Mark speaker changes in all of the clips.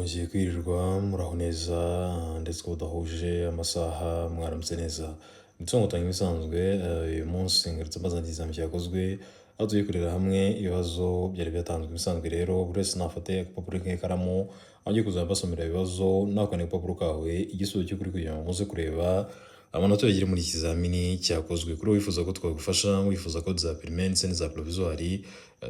Speaker 1: Mwongeye kwirirwa muraho neza ndetse ko udahuje amasaha mwaramutse neza ndetse ngo tanga ibisanzwe uyu munsi ngarutse mbazanira ikizami cyakozwe aho tugiye kureba hamwe ibibazo byari byatanzwe ibisanzwe rero buri wese nafate agapapuro k'ikaramu aho ugiye kuzajya basomera ibibazo nawe ukandika agapapuro kawe igisubizo cy'ukuri kugira ngo muze kureba amanota yagira muri ikizamini cyakozwe. Kuri wifuza ko twagufasha wifuza ko za primaire ndetse n'iza provisoire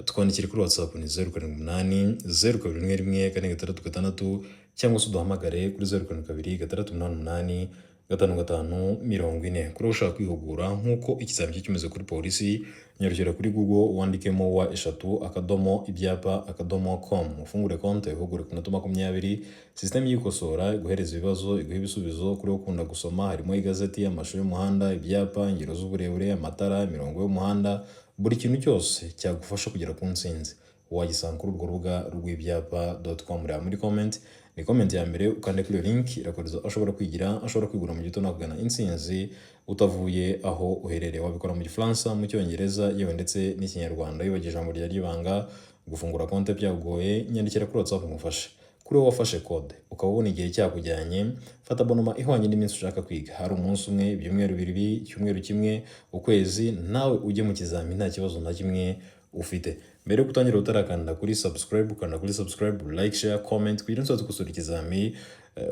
Speaker 1: twandikire kuri WhatsApp ni 078 021 466 cyangwa se uduhamagare kuri 072 688 5540. Kuri ushaka kwihugura nk'uko ikizamini kimeze kuri polisi nyarukira kuri Google wandikemo wa3 ufungure konti ihugure ku minota 20. System y'ikosora iguhereza ibibazo iguha ibisubizo kuri ukunda gusoma harimo igazeti, amashusho y'umuhanda, ibyapa, ingero z'uburebure, amatara, imirongo y'umuhanda, buri kintu cyose cyagufasha kugera ku ntsinzi wagisanga kuri urwo rubuga rw'ibyapa.com. Reba muri comment ni comment ya mbere ukande kuri iyo link irakoreza ashobora kwigira ashobora kwigura mu gito nakugana intsinzi utavuye aho uherereye. Wabikora mu Gifaransa, mu Cyongereza yewe ndetse n'Ikinyarwanda. Wibagiwe ijambo rya ryibanga gufungura konti byagoye nyandikira kuri WhatsApp ngufashe. Kuri wowe wafashe code ukaba ubona igihe cyakujyanye fata bonoma ihwanye n'iminsi ushaka kwiga, hari umunsi umwe, ibyumweru bibiri, icyumweru kimwe, ukwezi, nawe ujye mu kizami nta kibazo na kimwe ufite. Mbere yo gutangira utarakanda kuri subscribe, ukanda kuri subscribe, like, share, comment kugira ngo tuzakosora ikizami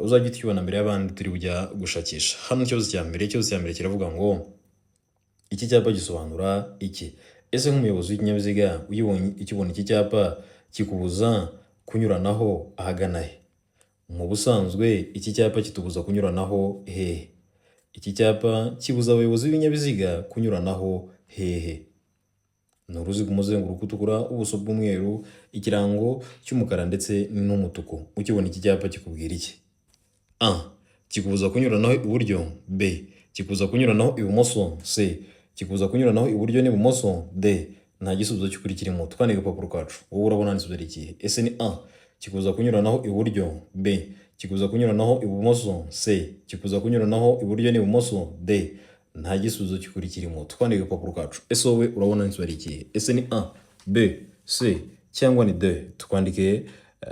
Speaker 1: uzajya ukibona mbere y'abandi turi bujya gushakisha. Hano ikibazo cya mbere kiravuga ngo iki cyapa gisobanura iki? Ese nk'umuyobozi w'ikinyabiziga ukibona iki cyapa kikubuza kunyuranaho ahagana he? Mu busanzwe iki cyapa kitubuza kunyuranaho hehe? Iki cyapa kibuza abayobozi b'ibinyabiziga kunyuranaho hehe? Ni uruziga umuzenguruko utukura, ubuso bw'umweru, ikirango cy'umukara ndetse n'umutuku. Ukibona iki cyapa kikubwira iki? A. Kikubuza kunyuranaho iburyo. B. Kikubuza kunyuranaho ibumoso. C. Kikubuza kunyuranaho iburyo n'ibumoso. D. Nta gisubizo cy'ukuri kirimo. Twandike agapapuro kacu. Wowe urabona igisubizo ari ikihe? Ese ni A. Kikubuza kunyuranaho iburyo. B. Kikubuza kunyuranaho ibumoso. C. Kikubuza kunyuranaho iburyo n'ibumoso. D. Nta gisubizo cy'ukuri kirimo. Twandike agapapuro kacu. Ese wowe urabona igisubizo ari ikihe? Ese ni A, B, C cyangwa ni D? Twandike.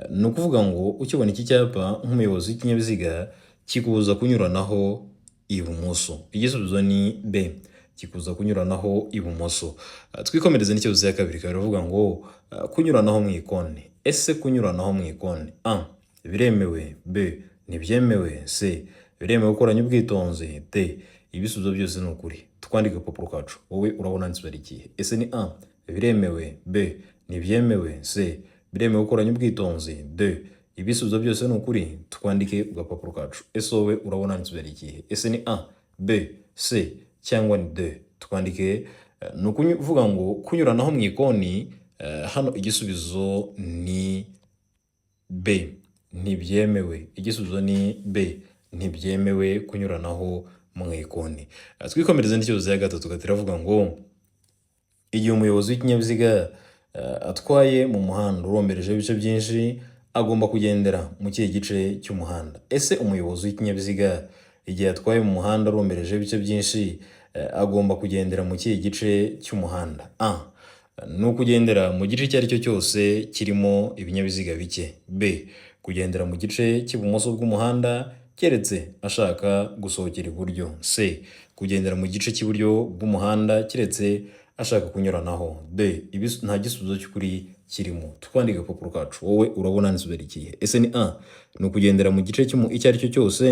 Speaker 1: Ni ukuvuga ngo ukibona iki cyapa nk'umuyobozi w'ikinyabiziga kikubuza kunyuranaho ibumoso. Igisubizo ni B. Kikubuza kunyuranaho ibumoso. Twikomereze n'ikibazo cya kabiri karavuga ngo kunyuranaho mu ikoni. Ese kunyuranaho mu ikoni A. Biremewe. B. Ntibyemewe. C. Biremewe gukoranya ubwitonzi. D. Ibisubizo byose ni ukuri. Twandike agapapuro kacu. Wowe urabona igisubizo ari ikihe? Ese ni A. Biremewe. B. Ntibyemewe. C. Biremewe gukoranya ubwitonzi. D. Ibisubizo byose ni ukuri. Twandike agapapuro kacu. Ese wowe urabona igisubizo ari ikihe? Ese ni A, B, C cyangwa ni D? Twandike. Ni ukuvuga ngo kunyuranaho mu ikoni hano igisubizo ni B. Ntibyemewe. Igisubizo ni B. Ntibyemewe kunyuranaho mu ikoni. Twikomereze n'ikibazo cya gatatu gatiravuga ngo igihe umuyobozi w'ikinyabiziga atwaye mu muhanda urombereje ibice byinshi agomba kugendera mu kihe gice cy'umuhanda? Ese umuyobozi w'ikinyabiziga igihe atwaye mu muhanda urombereje ibice byinshi agomba kugendera mu kihe gice cy'umuhanda? A. Ni ukugendera mu gice icyo ari cyo cyose kirimo ibinyabiziga bike. B. Kugendera mu gice cy'ibumoso bw'umuhanda keretse ashaka gusohokera iburyo. C. Kugendera mu gice cy'iburyo bw'umuhanda keretse ashaka kunyuranaho. D. Nta gisubizo cy'ukuri kirimo. Twandike agapapuro kacu. Wowe urabona igisubizo ari ikihe? Ese ni A. Ni ukugendera mu gice icyo ari cyo cyose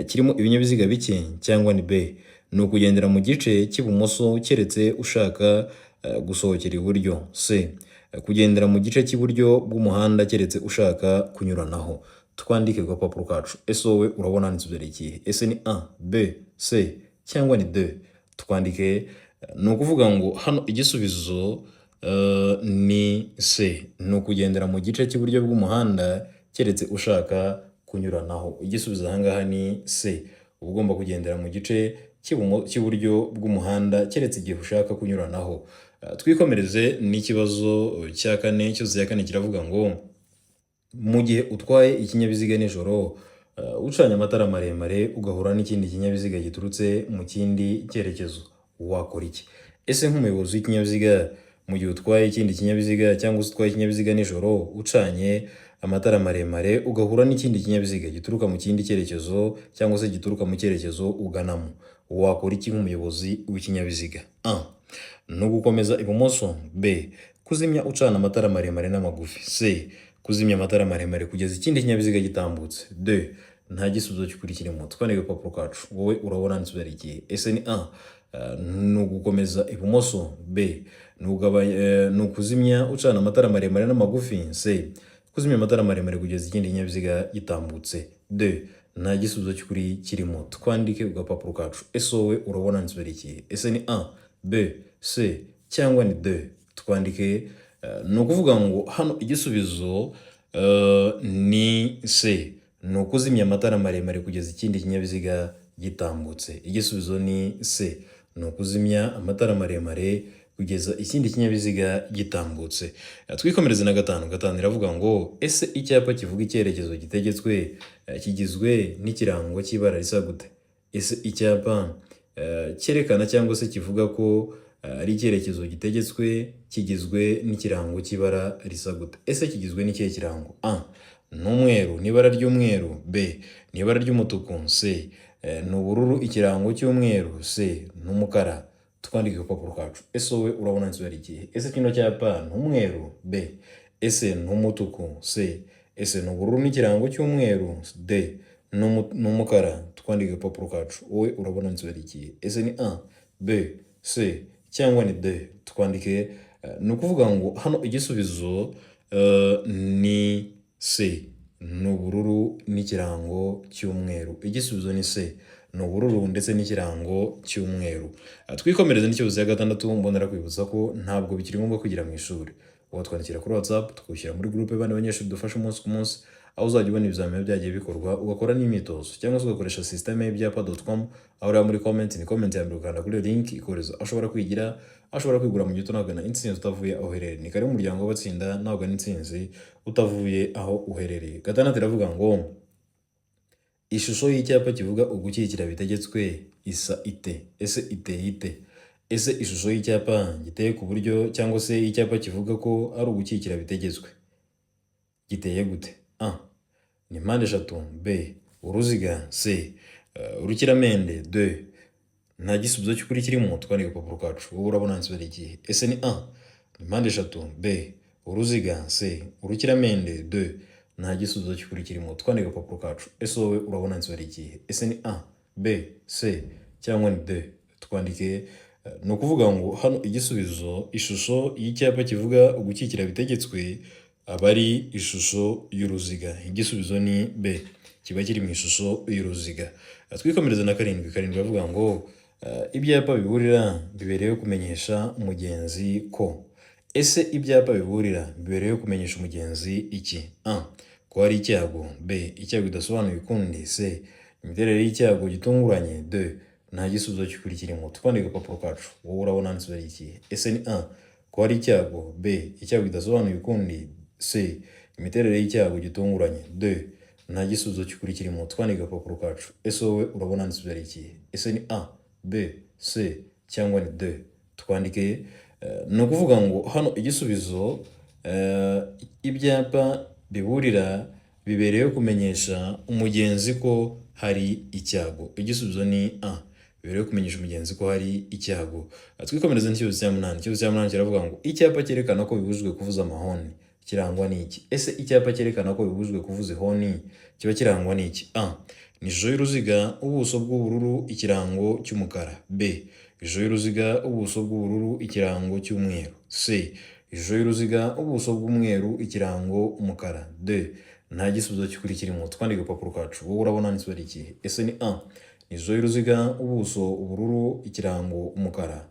Speaker 1: kirimo ibinyabiziga bike cyangwa ni B. Ni ukugendera mu gice cy'ibumoso keretse ushaka gusohokera iburyo. C. Kugendera mu gice cy'iburyo bw'umuhanda keretse ushaka kunyuranaho. Twandike agapapuro kacu. Ese wowe urabona igisubizo ari ikihe? Ese ni A, B, C cyangwa ni D? Twandike. Ni ukuvuga ngo hano igisubizo ni C. Ni ukugendera mu gice cy'iburyo bw'umuhanda keretse ushaka kunyuranaho. Igisubizo ahangaha ni C. Uba ugomba kugendera mu gice cy'iburyo bw'umuhanda keretse igihe ushaka kunyuranaho. Twikomereze n'ikibazo cya kane. Ikibazo cya kane kiravuga ngo mu gihe utwaye ikinyabiziga nijoro ucanye amatara maremare ugahura n'ikindi kinyabiziga giturutse mu kindi cyerekezo wakora iki? Ese nk'umuyobozi w'ikinyabiziga mu gihe utwaye ikindi kinyabiziga cyangwa se utwaye ikinyabiziga nijoro ucanye amatara maremare ugahura n'ikindi kinyabiziga gituruka mu kindi cyerekezo cyangwa se gituruka mu cyerekezo uganamo, wakora iki nk'umuyobozi w'ikinyabiziga? A. Ni ugukomeza ibumoso. B. Kuzimya ucana amatara maremare n'amagufi. C. Kuzimya amatara maremare kugeza ikindi kinyabiziga gitambutse. D. Nta gisubizo cy'ukuri kirimo. Twandike agapapuro kacu. Wowe urabona nsubiza ikihe? Ese ni A. Ni ugukomeza ibumoso. B. Ni ukuzimya ucana amatara maremare n'amagufi. C. Kuzimya amatara maremare kugeza ikindi kinyabiziga gitambutse. D. Nta gisubizo cy'ukuri kirimo. Twandike agapapuro kacu. Ese wowe urabona nsubiza ikihe? Ese ni A, B, C cyangwa ni D? Twandike. Ni ukuvuga ngo hano igisubizo ni C. Ni ukuzimya amatara maremare kugeza ikindi kinyabiziga gitambutse. Igisubizo ni C. Ni ukuzimya amatara maremare kugeza ikindi kinyabiziga gitambutse. Twikomereze na gatanu. Gatanu iravuga ngo ese icyapa kivuga icyerekezo gitegetswe kigizwe n'ikirango cy'ibara risa gute? Ese icyapa cyerekana cyangwa se kivuga ko ari icyerekezo gitegetswe kigizwe n'ikirango cy'ibara risa gute? Ese kigizwe n'ikihe kirango? A. Ni umweru, n'ibara ry'umweru. B. Ni ibara ry'umutuku. C. Ni ubururu, ikirango cy'umweru. C. Ni umukara. Twandike agapapuro kacu. Ese wowe urabona nsubiza ikihe? Ese kino cyapa ni umweru. B. Ese ni umutuku. C. Ese ni ubururu n'ikirango cy'umweru. D. Ni umukara. Twandike agapapuro kacu. Wowe urabona nsubiza ikihe? Ese ni A, B, C cyangwa ni D? Twandike. Ni ukuvuga ngo hano igisubizo ni C. Ni ubururu n'ikirango cy'umweru. Igisubizo ni C. Ni ubururu ndetse n'ikirango cy'umweru. Twikomereze n'ikibazo cya gatandatu. Mbonera kwibutsa ko ntabwo bikiri ngombwa kwigira mu ishuri. Watwandikira kuri WhatsApp tukawushyira muri groupe y'abandi banyeshuri dufasha umunsi ku munsi, aho uzajya ubona ibizamini byagiye bikorwa ugakora n'imyitozo, cyangwa se ugakoresha systeme y'ibyapa.com, aho ureba muri comment, ni comment ya mbere ukanda kuri link ikoreza aho ushobora kwigira, aho ushobora kwigura mu gito nagana intsinzi utavuye aho uherereye. Ni kare mu muryango w'abatsinda ntabwo n'intsinzi utavuye aho uherereye. Gatandatu iravuga ngo ishusho y'icyapa kivuga ugukikira bitegetswe isa ite? Ese iteye ite? Ese ishusho y'icyapa giteye ku buryo cyangwa se icyapa kivuga ko ari ugukikira bitegetswe giteye gute? A. Ni mpande eshatu. B. Uruziga. C. Urukiramende. D. Nta gisubizo cy'ukuri kirimo. Twandike agapapuro kacu. Wowe urabona nsubiza ikihe? Ese ni A. Ni mpande eshatu. B. Uruziga. C. Urukiramende. D. Nta gisubizo cy'ukuri kirimo. Twandike agapapuro kacu. Ese wowe urabona nsubiza ikihe? Ese ni A, B, C cyangwa ni D? Twandike. Ni ukuvuga ngo hano igisubizo, ishusho y'icyapa kivuga ugukikira bitegetswe aba ari ishusho y'uruziga. Igisubizo ni B. Kiba kiri mu ishusho y'uruziga. Twikomereze na karindwi. Karindwi bavuga ngo ibyapa biburira bibereyeho kumenyesha umugenzi ko. Ese ibyapa biburira bibereyeho kumenyesha umugenzi iki? A. Ko hari icyago. B. Icyago kidasobanuye ukundi. C. Imiterere y'icyago gitunguranye. D. Nta gisubizo cy'ukuri kirimo. Twandike agapapuro kacu. Wowe urabona nsubiza ikihe? Ese ni A. Ko hari icyago. B. Icyago kidasobanuye ukundi. C. Imiterere y'icyago gitunguranye. D. Nta gisubizo cy'ukuri kirimo. Twandike agapapuro kacu. Ese wowe urabona nsubiza ikihe? Ese ni A, B, C cyangwa ni D? Twandike. Ni ukuvuga ngo hano igisubizo ibyapa biburira bibereyeho kumenyesha umugenzi ko hari icyago. Igisubizo ni A. Bibereyeho kumenyesha umugenzi ko hari icyago. Twikomereze n'ikibazo cya munani. Ikibazo cya munani kiravuga ngo icyapa cyerekana ko bibujijwe kuvuza amahoni kirangwa n'iki? Ese icyapa cyerekana ko bibujijwe kuvuza ihoni kiba kirangwa n'iki? A. Ni ishusho y'uruziga, ubuso bw'ubururu, ikirango cy'umukara. B. Ishusho y'uruziga, ubuso bw'ubururu, ikirango cy'umweru. C. Ishusho y'uruziga, ubuso bw'umweru, ikirango umukara. D. Nta gisubizo cy'ukuri kirimo. Twandike agapapuro kacu. Wowe urabona nsubiza ikihe? Ese ni A. Ni ishusho y'uruziga, ubuso ubururu, ikirango umukara.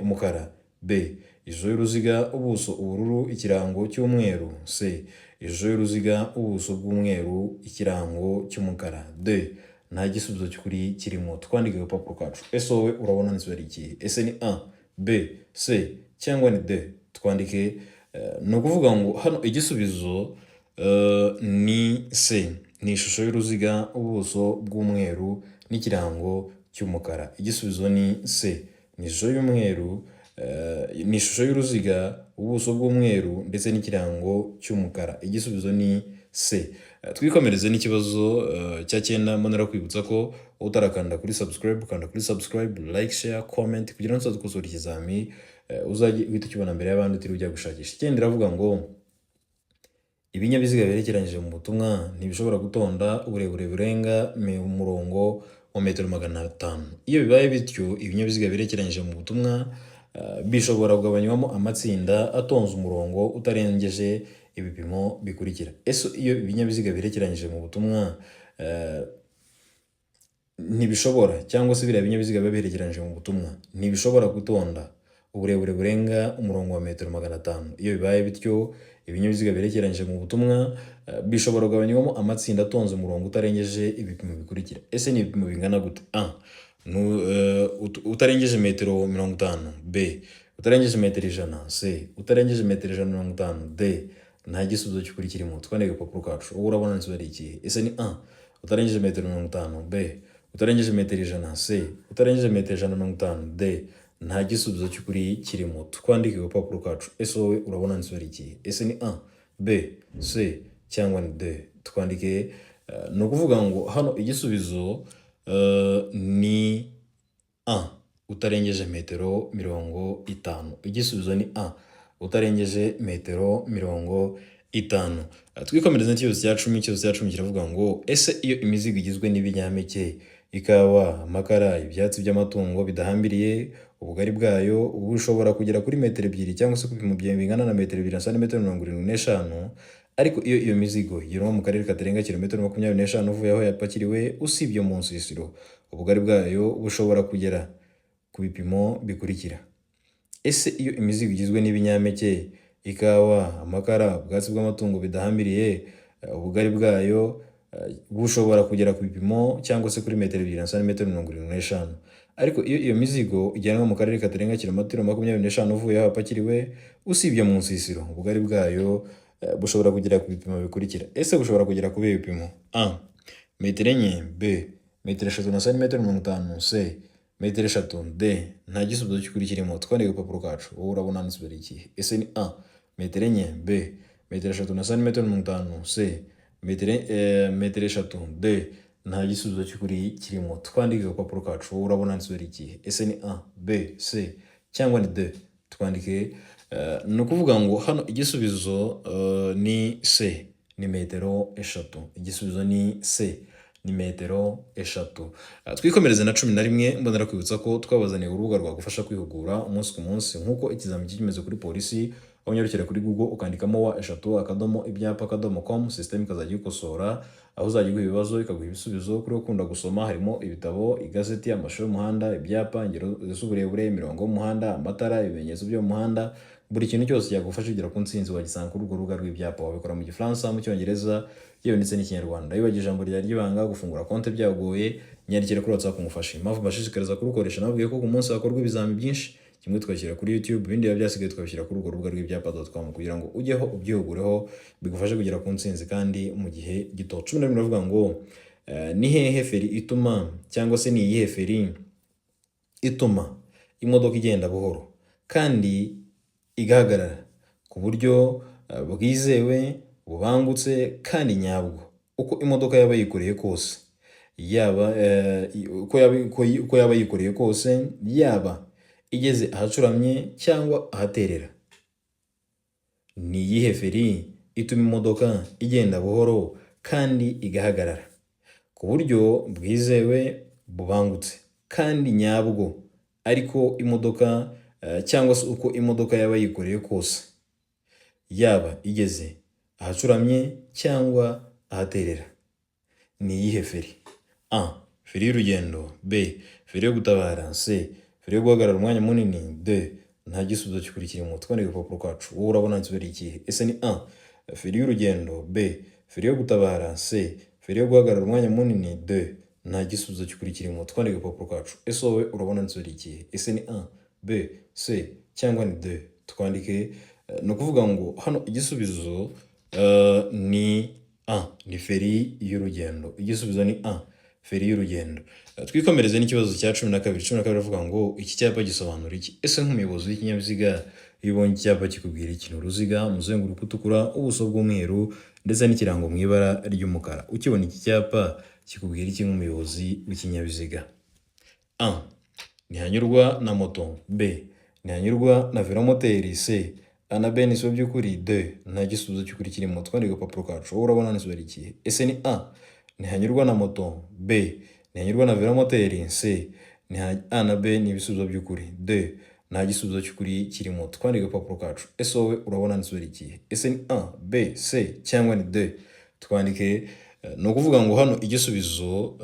Speaker 1: Umukara. B. Ishusho y'uruziga, ubuso ubururu, ikirango cy'umweru. C. Ishusho y'uruziga, ubuso bw'umweru, ikirango cy'umukara. D. Nta gisubizo cy'ukuri kirimo. Twandike agapapuro kacu. Ese wowe urabona nsubiza ikihe? Ese ni A, B, C cyangwa ni D? Twandike. Ni ukuvuga ngo hano igisubizo ni C. Ni ishusho y'uruziga, ubuso bw'umweru n'ikirango cy'umukara. Igisubizo ni C. Ni ishusho y'umweru, ni ishusho y'uruziga, ubuso bw'umweru ndetse n'ikirango cy'umukara. Igisubizo ni C. Twikomereze n'ikibazo cya 9. Mbonera kwibutsa ko utarakanda kuri subscribe, kanda kuri subscribe, like, share, comment kugira ngo tuzakosora ikizami uzajye uhita ukibona mbere y'abandi utiri ujya gushakisha. Ikindi iravuga ngo ibinyabiziga birekeranyije mu butumwa ntibishobora gutonda uburebure burenga umurongo wa metero 500. Iyo bibaye bityo, ibinyabiziga birekeranyije mu butumwa bishobora kugabanywamo amatsinda atonze umurongo utarengeje ibipimo bikurikira. Ese iyo ibinyabiziga birekeranyije mu butumwa ntibishobora cyangwa se biriya binyabiziga biba birekeranyije mu butumwa ntibishobora gutonda uburebure burenga umurongo wa metero 500. Iyo bibaye bityo, ibinyabiziga birekeranyije mu butumwa bishobora kugabanywamo amatsinda atonze umurongo utarengeje ibipimo bikurikira. Ese ni ibipimo bingana gute? A. Utarengeje metero 50. B. Utarengeje metero 100. C. Utarengeje metero 150. D. Nta gisubizo cy'ukuri kirimo. Twandike agapapuro kacu. Wowe urabona nzi ari ikihe? Ese ni A. Utarengeje metero 50. B. Utarengeje metero 100. C. Utarengeje metero 150. D. Nta gisubizo cy'ukuri kirimo. Twandike agapapuro kacu. Ese wowe urabona nzi ari ikihe? Ese ni A, B, C cyangwa ni D? Twandike. Ni ukuvuga ngo hano igisubizo ni A. Utarengeje metero 50. Igisubizo ni A. Utarengeje metero 50. Twikomereze n'ikibazo cya 10. Ikibazo cya 10 kiravuga ngo ese iyo imizigo igizwe n'ibinyampeke, ikawa, amakara, ibyatsi by'amatungo bidahambiriye, ubugari bwayo bushobora kugera kuri metero 2 cyangwa se ku bipimo bingana na metero 2 na santimetero 75, ariko iyo iyo mizigo igerwa mu karere katarenga kilometero 25 uvuye aho yapakiriwe usibye mu nsisiro, ubugari bwayo bushobora kugera ku bipimo bikurikira. Ese iyo imizigo igizwe n'ibinyampeke, ikawa, amakara, ubwatsi bw'amatungo bidahambiriye, ubugari bwayo bushobora kugera ku bipimo cyangwa se kuri metero 2 na santimetero 75, ariko iyo iyo mizigo ijyanwa mu karere katarenga kilometero 25 uvuye aho yapakiriwe usibye mu nsisiro, ubugari bwayo bushobora kugera ku bipimo bikurikira. Ese bushobora kugera ku bipimo? A. Metero 4. B. Metero 3 na santimetero 50. C. Metero 3. D. Nta gisubizo cy'ukuri kirimo. Twandike agapapuro kacu. Wowe urabona nzi ari ikihe? Ese ni A. Metero 4. B. Metero 3 na santimetero 50. C. Metero 3. D. Nta gisubizo cy'ukuri kirimo. Twandike agapapuro kacu. Wowe urabona nzi ari ikihe? Ese ni A, B, C cyangwa ni D? Twandike. Ni ukuvuga ngo hano igisubizo ni C, ni metero 3. Igisubizo ni C, ni metero 3. Twikomereze na 11. Mbonera kwibutsa ko twabazaniye urubuga rwagufasha kwihugura umunsi ku munsi nk'uko ikizami kimeze kuri polisi, aho unyarukira kuri Google ukandikamo wa3.ibyapa.com, system ikazajya ikosora, aho uzajya iguha ibibazo ikaguha ibisubizo. Kuri ukunda gusoma harimo ibitabo, igazeti, amashusho y'umuhanda, ibyapa, ingero z'uburebure, imirongo y'umuhanda, amatara, ibimenyetso byo mu muhanda, buri kintu cyose cyagufasha kugera ku ntsinzi wagisanga kuri urwo rubuga rw'ibyapa. Wabikora mu Gifaransa, mu Cyongereza, yewe ndetse n'Ikinyarwanda. Iyo wagiye ijambo rya ry'ibanga gufungura konti byagoye, nyandikire kuri WhatsApp ngufasha. Impamvu mbashishikariza kurukoresha, nabwiye ko ku munsi hakorwa ibizami byinshi, kimwe twashyira kuri YouTube, ibindi biba byasigaye twabishyira kuri urwo rubuga rw'ibyapa.com kugira ngo ujyeho ubyihugureho bigufashe kugera ku ntsinzi kandi mu gihe gito. 11 biravuga ngo ni hehe feri ituma cyangwa se ni iyihe feri ituma imodoka igenda buhoro kandi igahagarara ku buryo bwizewe, bubangutse kandi nyabwo, uko imodoka yaba yikoreye kose, uko yaba yikoreye kose, yaba igeze ahacuramye cyangwa ahaterera. Ni iyihe feri ituma imodoka igenda buhoro kandi igahagarara ku buryo bwizewe, bubangutse kandi nyabwo, ariko imodoka cyangwa se uko imodoka yaba yikoreye kose, yaba igeze ahacuramye cyangwa ahaterera? Ni iyihe feri? A. Feri y'urugendo. B. Feri yo gutabara. C. Feri yo guhagarara umwanya munini. D. Nta gisubizo cy'ukuri kirimo. Twandike agapapuro kacu. Wowe urabona nzi ari ikihe? Ese ni A. Feri y'urugendo. B. Feri yo gutabara. C. Feri yo guhagarara umwanya munini. D. Nta gisubizo cy'ukuri kirimo. Twandike agapapuro kacu. Ese wowe urabona nzi ari ikihe? Ese ni A, B, C cyangwa ni D? Twandike. Ni ukuvuga ngo hano igisubizo ni A, ni feri y'urugendo. Igisubizo ni A, feri y'urugendo. Twikomereze n'ikibazo cya 12. 12 avuga ngo iki cyapa gisobanura iki? Ese nk'umuyobozi w'ikinyabiziga iyo ubonye icyapa kikubwira iki? Ni uruziga, umuzenguruko utukura, ubuso bw'umweru ndetse n'ikirango mu ibara ry'umukara. Ukibona iki cyapa kikubwira iki nk'umuyobozi w'ikinyabiziga? A. Ntihanyurwa na moto. B. Ntihanyurwa na velomoteri. C. A na B ni so by'ukuri. D. Nta gisubizo cy'ukuri kirimo. Twandike agapapuro kacu. Wowe urabona nisubizo ari ikihe? Ese ni A. Ntihanyurwa na moto. B. Ntihanyurwa na velomoteri. C. A na B ni ibisubizo by'ukuri. D. Nta gisubizo cy'ukuri kirimo. Twandike agapapuro kacu. Ese wowe urabona nisubizo ari ikihe? Ese ni A, B, C cyangwa ni D? Twandike. Ni ukuvuga ngo hano igisubizo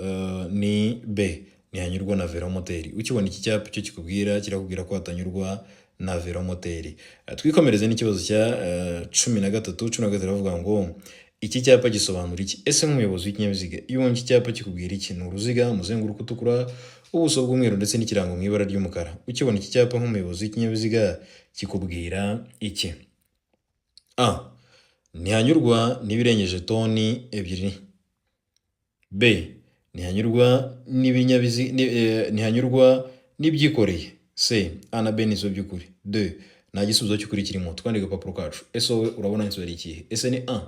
Speaker 1: ni B. Ntihanyurwa na velomoteri. Ukibona iki cyapa cyo kikubwira kirakubwira ko hatanyurwa na velomoteri. Twikomereze n'ikibazo cya 13. 13 avuga ngo iki cyapa gisobanura iki? Ese nk'umuyobozi w'ikinyabiziga iyo ubonye iki cyapa kikubwira iki? Ni uruziga, umuzenguruko utukura, ubuso bw'umweru ndetse n'ikirango mu ibara ry'umukara. Ukibona iki cyapa nk'umuyobozi w'ikinyabiziga kikubwira iki? A. Ntihanyurwa n'ibirengeje toni 2. B. Ntihanyurwa n'ibyikoreye. C. A na B ni zo by'ukuri. D. Nta gisubizo cy'ukuri kirimo. Twandike agapapuro kacu. Ese wowe urabona insubizo ari ikihe? Ese ni A.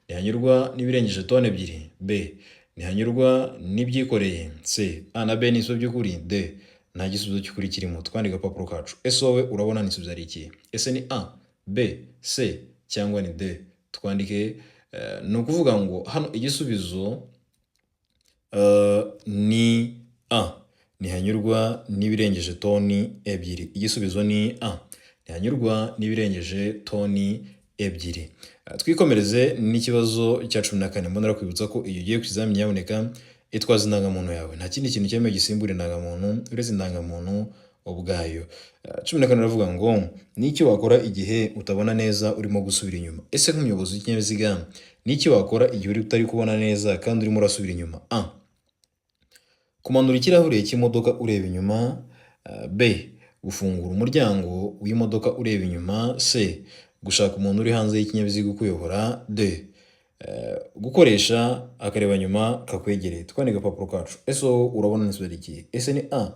Speaker 1: Ntihanyurwa n'ibirengeje toni 2. B. Ntihanyurwa n'ibyikoreye. C. A na B ni zo by'ukuri. D. Nta gisubizo cy'ukuri kirimo. Twandike agapapuro kacu. Ese wowe urabona insubizo ari ikihe? Ese ni A, B, C cyangwa ni D? Twandike. Ni ukuvuga ngo hano igisubizo ni A. Ntihanyurwa n'ibirengeje toni 2. Igisubizo ni A. Ntihanyurwa n'ibirengeje toni 2. Twikomereze n'ikibazo cya 14. Mbonera kwibutsa ko iyo ugiye ku kizamini yaboneka itwaza indangamuntu yawe. Nta kindi kintu cyemewe gisimbura indangamuntu uretse indangamuntu ubwayo. 14 aravuga ngo ni iki wakora igihe utabona neza urimo gusubira inyuma? Ese nk'umuyobozi w'ikinyabiziga ni iki wakora igihe utari kubona neza kandi urimo urasubira inyuma? A. Kumanura ikirahure cy'imodoka ureba inyuma. B. Gufungura umuryango w'imodoka ureba inyuma. C. Gushaka umuntu uri hanze y'ikinyabiziga ukuyobora. D. Gukoresha akareba nyuma kakwegereye. Twandike agapapuro kacu. Ese wowe urabona insubizo ari ikihe? Ese ni A.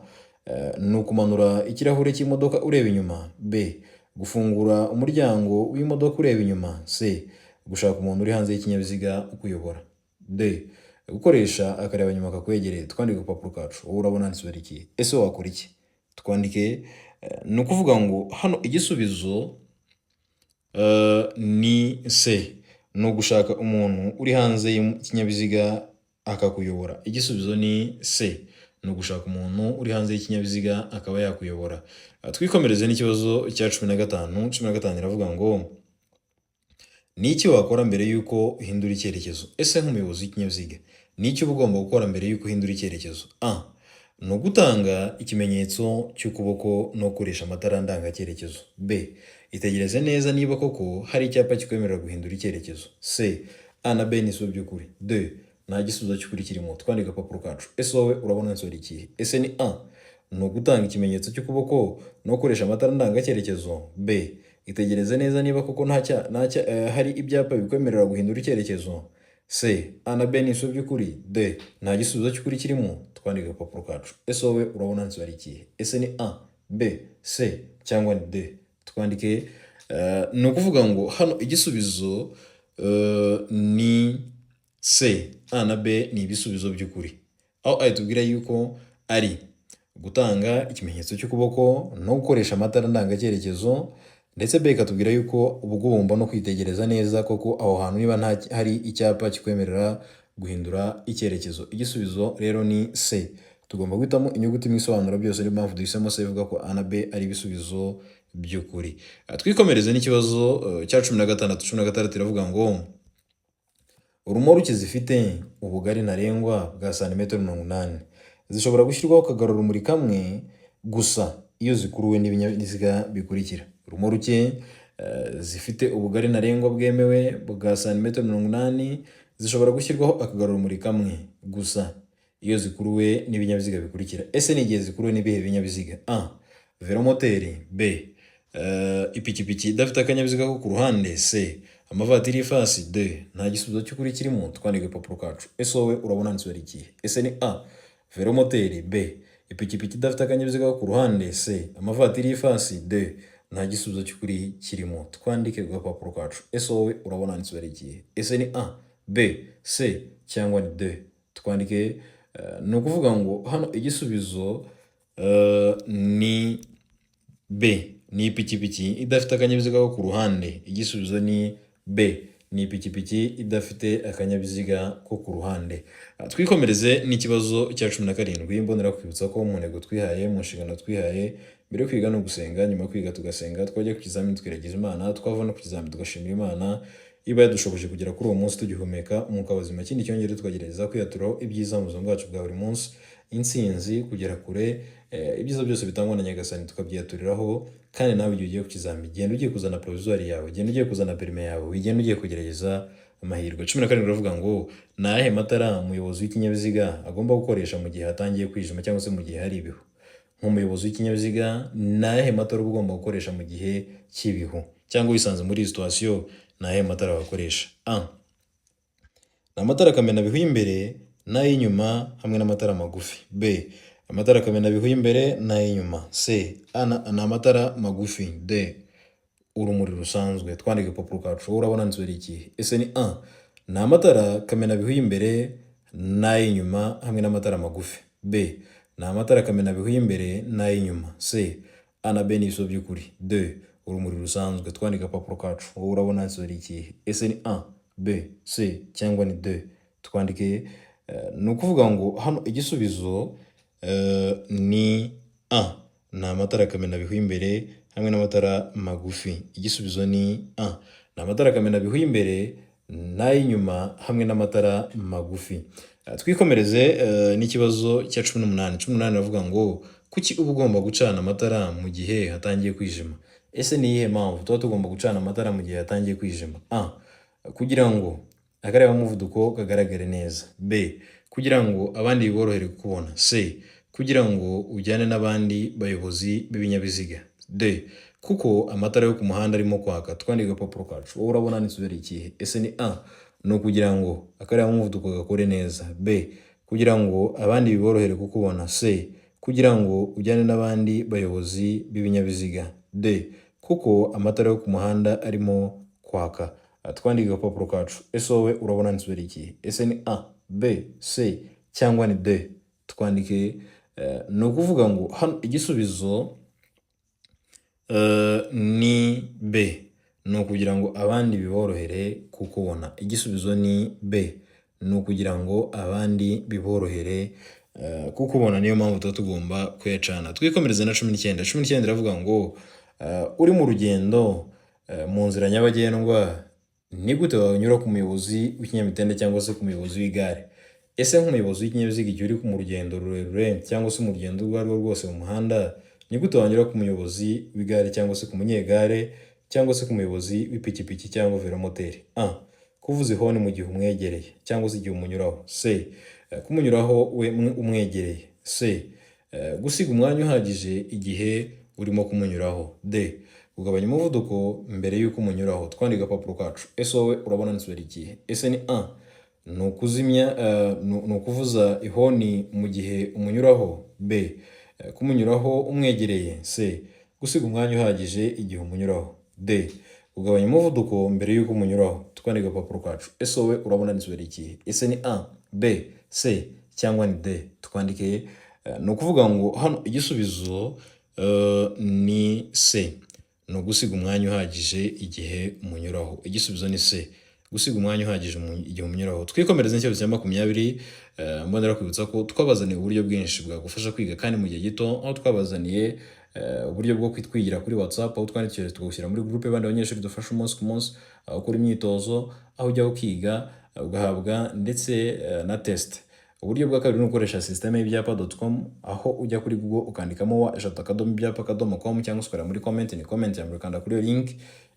Speaker 1: Ni ukumanura ikirahure cy'imodoka ureba inyuma. B. Gufungura umuryango w'imodoka ureba inyuma. C. Gushaka umuntu uri hanze y'ikinyabiziga ukuyobora. D. Gukoresha akareba nyuma kakwegereye. Twandike agapapuro kacu. Wowe urabona insubizo ari ikihe? Ese wakora iki? Twandike. Ni ukuvuga ngo hano igisubizo ni C. Ni ugushaka umuntu uri hanze y'ikinyabiziga akakuyobora. Igisubizo ni C. Ni ugushaka umuntu uri hanze y'ikinyabiziga akaba yakuyobora. Twikomereze n'ikibazo cya 15. 15 iravuga ngo ni iki wakora mbere y'uko uhindura icyerekezo? Ese nk'umuyobozi w'ikinyabiziga ni iki uba ugomba gukora mbere y'uko uhindura icyerekezo? A. Ni ugutanga ikimenyetso cy'ukuboko no gukoresha amatara ndangacyerekezo. B. Itegereze neza niba koko hari icyapa kikwemerera guhindura icyerekezo. C. A na B ni so by'ukuri. D. Nta gisubizo cy'ukuri kirimo. Twandike agapapuro kacu. Ese wowe urabona insubizo ari ikihe? Ese ni A. Ni ugutanga ikimenyetso cy'ukuboko no gukoresha amatara ndangacyerekezo. B. Itegereze neza niba koko hari ibyapa bikwemerera guhindura icyerekezo. C. A na B ni so by'ukuri. D. Nta gisubizo cy'ukuri kirimo. Twandike agapapuro kacu. Ese wowe urabona insubizo ari ikihe? Ese ni A, B, C cyangwa ni D? Twandike. Ni ukuvuga ngo hano igisubizo ni C. A na B ni ibisubizo by'ukuri. Aho ayitubwira yuko ari gutanga ikimenyetso cy'ukuboko no gukoresha amatara ndangacyerekezo, ndetse B ikatubwira yuko uba ugomba no kwitegereza neza koko aho hantu niba hari icyapa kikwemerera guhindura icyerekezo. Igisubizo rero ni C. Tugomba guhitamo inyuguti mu isobanura byose, niyo mpamvu duhisemo C ivuga ko A na B ari ibisubizo by'ukuri. Twikomereze n'ikibazo cya 16. 16 iravuga ngo urumoruke zifite ubugari ntarengwa bwa santimetero 80 zishobora gushyirwaho akagarurarumuri kamwe gusa iyo zikuruwe n'ibinyabiziga bikurikira. Urumoruke zifite ubugari ntarengwa bwemewe bwa santimetero 80 zishobora gushyirwaho akagarurarumuri kamwe gusa iyo zikuruwe n'ibinyabiziga bikurikira. Ese ni igihe zikuruwe n'ibihe binyabiziga? A. Velomoteri. B. Ipikipiki idafite akanyabiziga ko ku ruhande. C. Amavatiri y'ifasi D, nta gisubizo cy'ukuri kirimo, twandike agapapuro kacu. Ese wowe urabona handitswe ari ikihe? Ese ni A, velomoteri. B, ipikipiki idafite akanyabiziga ku ruhande. C, amavatiri y'ifasi. D, nta gisubizo cy'ukuri kirimo, twandike agapapuro kacu. Ese wowe urabona handitswe ari ikihe? Ese ni A, B, C cyangwa ni D? Twandike. Ni ukuvuga ngo hano igisubizo ni B, ni ipikipiki idafite akanyabiziga ko ku ruhande. Igisubizo ni B, ni ipikipiki idafite akanyabiziga ko ku ruhande. Twikomereze n'ikibazo cya 17. Mbonera kwibutsa ko mu ntego twihaye, mu nshingano twihaye, mbere yo kwiga no gusenga, nyuma yo kwiga tugasenga, twajya ku kizamini twiragiza Imana, twava no ku kizamini tugashimira Imana iba yadushoboje kugera kuri uwo munsi tugihumeka umwuka w'ubuzima. Ikindi cyongere tukagerageza kwiyaturaho ibyiza mu buzima bwacu bwa buri munsi, intsinzi, kugera kure, ibyiza byose bitangwa na Nyagasani tukabyiyaturiraho. Kandi nawe igihe ugiye ku kizamini, genda ugiye kuzana provisoire yawe, genda ugiye kuzana perime yawe, wigenda ugiye kugerageza amahirwe. 17 uravuga ngo ni ayahe matara umuyobozi w'ikinyabiziga agomba gukoresha mu gihe hatangiye kwijima cyangwa se mu gihe hari ibihu? Nk'umuyobozi w'ikinyabiziga, ni ayahe matara uba ugomba gukoresha mu gihe cy'ibihu? Cyangwa wisanze muri iyi situation, ni ayahe matara wakoresha? A, ni amatara kamenabihu y'imbere n'ay'inyuma hamwe n'amatara magufi. B, amatara kamenabihu y'imbere n'ay'inyuma. C, ni amatara magufi. D, urumuri rusanzwe. Twandike agapapuro kacu. Urabona handitswe ari ikihe? Ese ni A, ni amatara kamenabihu y'imbere n'ay'inyuma hamwe n'amatara magufi. B, ni amatara kamenabihu y'imbere n'ay'inyuma. C, A na B ni ibisubizo by'ukuri. D, urumuri rusanzwe. Twandike agapapuro kacu. Urabona handitswe ari ikihe? Ese ni A, B, C cyangwa ni D? Twandike. Ni ukuvuga ngo hano igisubizo ni A, ni amatara kamenabihu y'imbere hamwe n'amatara magufi. Igisubizo ni A, ni amatara kamenabihu y'imbere n'ay'inyuma hamwe n'amatara magufi. Twikomereze n'ikibazo cya 18. 18 iravuga ngo kuki uba ugomba gucana amatara mu gihe hatangiye kwijima? Ese ni iyihe mpamvu tuba tugomba gucana amatara mu gihe hatangiye kwijima? A, kugira ngo akareba umuvuduko kagaragare neza. B, kugira ngo abandi biborohere kukubona. C, kugira ngo ujyane n'abandi bayobozi b'ibinyabiziga. D, kuko amatara yo ku muhanda arimo kwaka. Twandike agapapuro kacu. Wowe urabona handitswe ari ikihe? Ese ni A, ni ukugira ngo akareba umuvuduko gakore neza. B, kugira ngo abandi biborohere kukubona. C, kugira ngo ujyane n'abandi bayobozi b'ibinyabiziga. D, kuko amatara yo ku muhanda arimo kwaka. Twandike agapapuro kacu. Ese wowe urabona handitswe ari ikihe? Ese ni A, B, C cyangwa ni D? Twandike. Ni ukuvuga ngo hano igisubizo ni B, ni ukugira ngo abandi biborohere kukubona. Igisubizo ni B, ni ukugira ngo abandi biborohere kukubona. Niyo mpamvu tuba tugomba kuyacana. Twikomereze na 19. 19 iravuga ngo uri mu rugendo mu nzira nyabagendwa, ni gute wanyura ku muyobozi w'ikinyamitende cyangwa se ku muyobozi w'igare? Ese nk'umuyobozi w'ikinyabiziga igihe uri mu rugendo rurerure cyangwa se mu rugendo urwo ari rwo rwose mu muhanda, ni gute wanyura ku muyobozi w'igare cyangwa se ku munyegare cyangwa se ku muyobozi w'ipikipiki cyangwa velomoteri? A, kuvuza ihoni mu gihe umwegereye cyangwa se igihe umunyuraho. C, kumunyuraho we umwegereye. C, gusiga umwanya uhagije igihe urimo kumunyuraho. D, kugabanya umuvuduko mbere y'uko umunyuraho. Twandike agapapuro kacu. Ese wowe urabona handitswe ari ikihe? Ese ni A, ni ukuzimya, ni ukuvuza ihoni mu gihe umunyuraho. B, kumunyuraho umwegereye. C, gusiga umwanya uhagije igihe umunyuraho. D, kugabanya umuvuduko mbere y'uko umunyuraho. Twandike agapapuro kacu. Ese wowe urabona handitswe ari ikihe? Ese ni A, B, C cyangwa ni D? Twandike. Ni ukuvuga ngo hano igisubizo ni C, ni ugusiga umwanya uhagije igihe umunyuraho. Igisubizo ni C, gusiga umwanya uhagije igihe umunyuraho. Twikomereze n'ikibazo cya 20. Mbonera kwibutsa ko twabazaniye uburyo bwinshi bwagufasha kwiga kandi mu gihe gito, aho twabazaniye uburyo bwo kwitwigira kuri WhatsApp, aho twandikira tugushyira muri groupe y'abandi banyeshuri dufasha umunsi ku munsi, aho ukora imyitozo, aho ujya ukiga ugahabwa ndetse na test. Uburyo bwa kabiri ni ukoresha systeme y'ibyapa.com, aho ujya kuri Google ukandikamo wa@ibyapa.com cyangwa ukorera muri comment, ni comment ya mbere ukanda kuri iyo link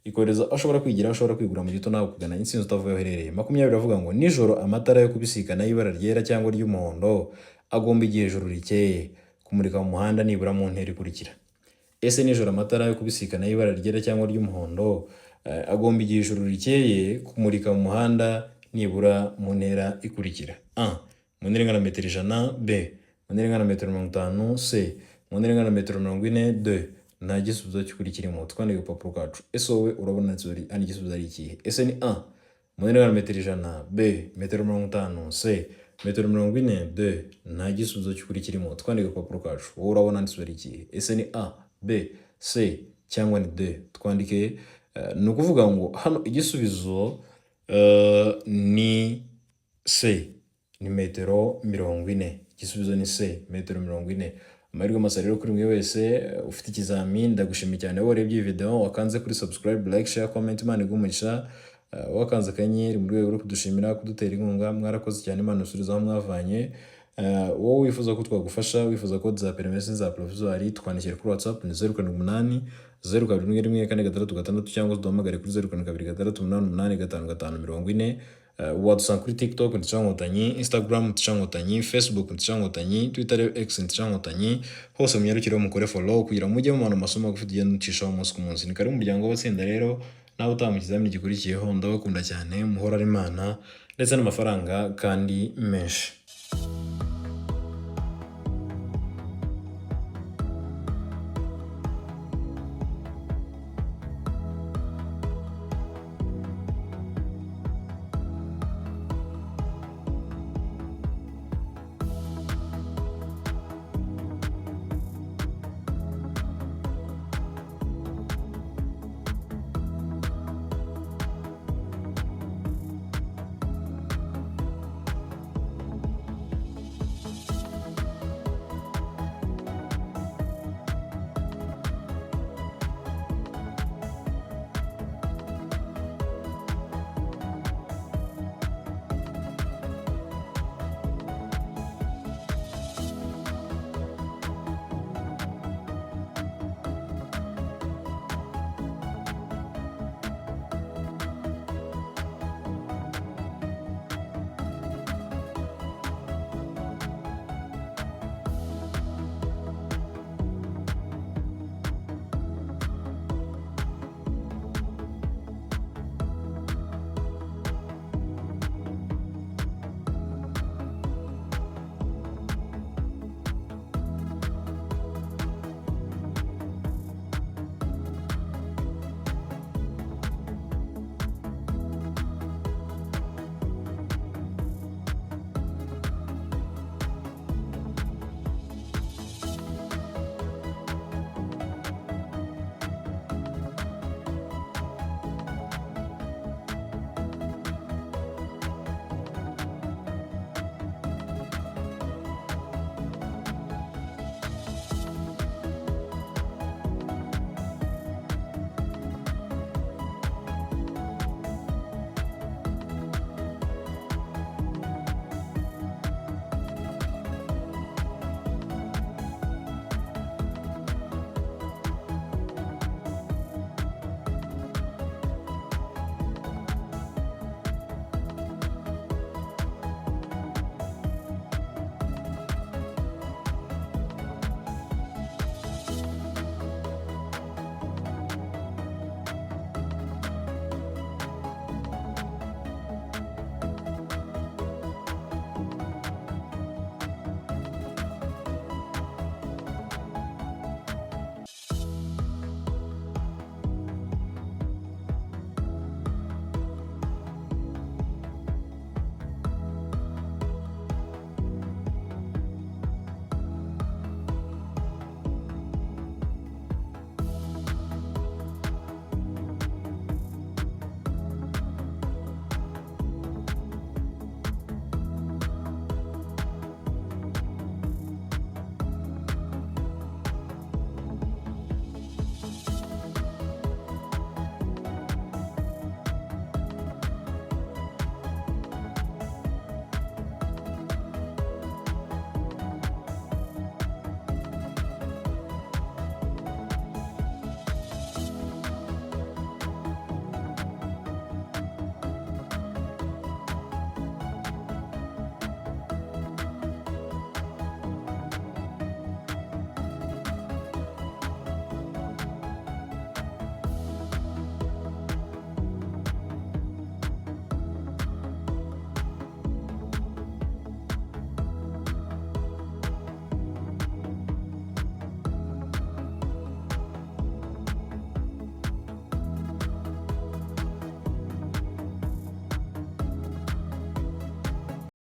Speaker 1: ikoreza ashobora kwigira, ashobora kwigura mu gito nawe kugana intsinzi utavuye aherereye. 20 iravuga ngo nijoro amatara yo kubisikana y'ibara ryera cyangwa ry'umuhondo agomba igihe ijoro rikeye kumurika mu muhanda nibura mu ntera ikurikira. Ese nijoro amatara yo kubisikana y'ibara ryera cyangwa ry'umuhondo agomba igihe ijuru rikeye kumurika mu muhanda nibura mu ntera ikurikira: a mu ntera ingana na metero 100, b mu ntera ingana na metero 50, c mu ntera ingana na metero 40, d nta gisubizo cy'ukuri kirimo. Twandike agapapuro kacu. Ese wowe urabona hano igisubizo ari ikihe? Ese ni a mu ntera ingana na metero 100, b metero 50, c metero 40, d nta gisubizo cy'ukuri kirimo. Twandike agapapuro kacu. Wowe urabona hano igisubizo ari ikihe? Ese ni a, b, c cyangwa ni d? Twandike. Ni ukuvuga ngo hano igisubizo ni c, ni metero 40. Igisubizo ni c, metero 40. Amahirwe masa rero kuri mwe wese ufite ikizamini. Ndagushimiye cyane wowe warebye iyi video, wakanze kuri subscribe, like, share, comment. Imana igumugisha. Wakanze akanyenyeri mu rwego rwo kudushimira, kudutera inkunga. Mwarakoze cyane, Imana usubiza aho mwavanye. Wowe wifuza ko twagufasha, wifuza ko za permis za provisoire, twandikire kuri WhatsApp ni 078 021 cyangwa duhamagare kuri 0726888540. Wadusanga kuri TikTok Nticyankotanyi, Instagram Nticyankotanyi, Facebook Nticyankotanyi, Twitter X Nticyankotanyi. Hose munyarukireho mukore follow kugira mujye mubona amasomo magufi tugenda ducishaho umunsi ku munsi. Ni kare mu muryango w'abatsinda rero, nawe utaha mu kizamini gikurikiyeho. Ndabakunda cyane, muhora ari Imana ndetse n'amafaranga kandi menshi.